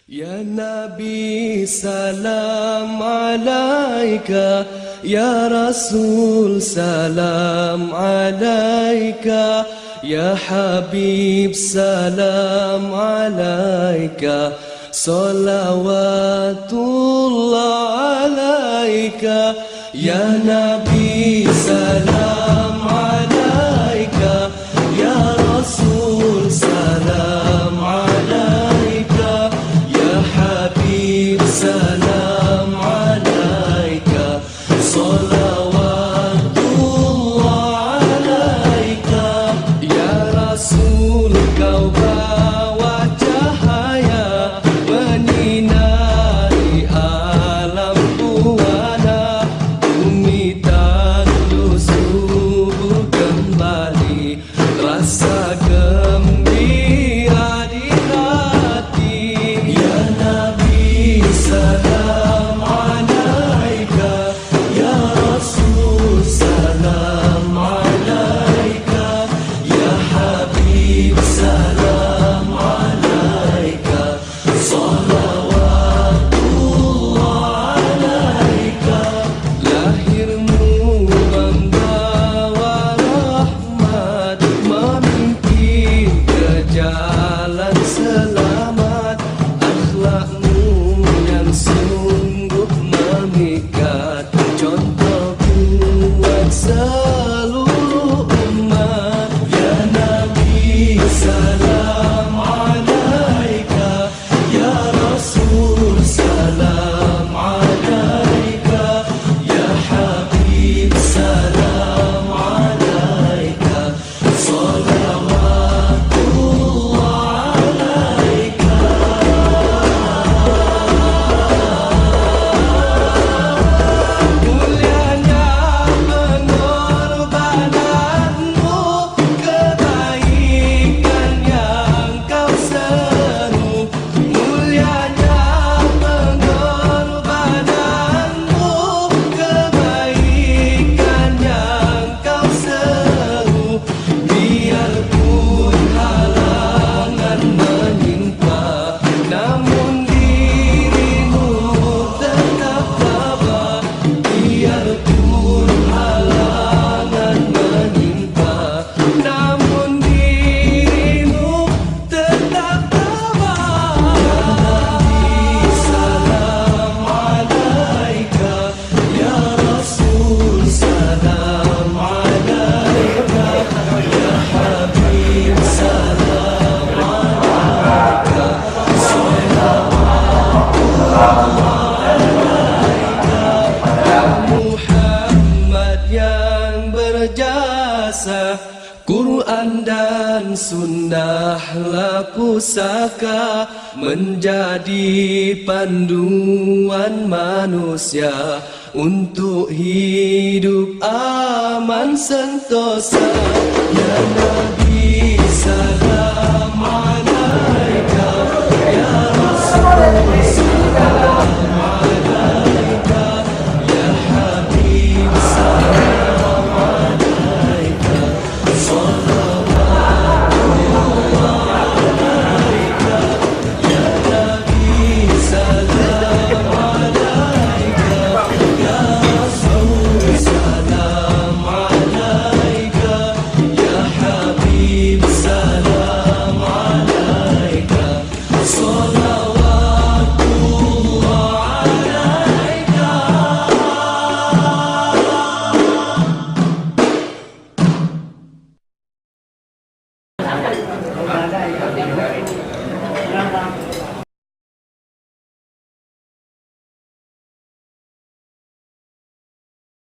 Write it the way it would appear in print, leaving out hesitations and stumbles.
Ya Nabi salam alaika, Ya Rasul salam alaika, Ya Habib salam alaika, salawatullah alaika. Ya Nabi salam alaika, Ya Rasul salam alaika, Ya Habib salam alaika, salawatullah alaika. Ya Rasul kau bawa cahaya menyinari alam buana, bumi tak subur kembali, rasa gembira di hati. Ya Nabi salam alaika, Ya Rasul salam alaika, Ya Habib salam alaika, salawatullah alaika. Lahirmu membawa rahmat, memimpin ke jalan selamat. Akhlakmu yang sungguh memikat, contoh buat seluruh umat. Ya Nabi salam alaika, Ya Rasul salam alaika, Ya Habib salam alaika, salawatullah alaika. Mulianya pengorbananmu, kebaikan yang kau seru. Mulianya pengorbananmu, kebaikan yang kau seru. Biarpun halangan menimpa, namun dirimu tetap tabah. Biarpun halangan menimpa, namun dirimu tetap tabah. Ya Nabi salam alaika, Ya Rasul salam alaika, Ya Habib salam alaika, Muhammad yang berjasa, Quran dan sunnahlah pusaka, menjadi panduan manusia untuk hidup aman sentosa. Ya Nabi salam alaika,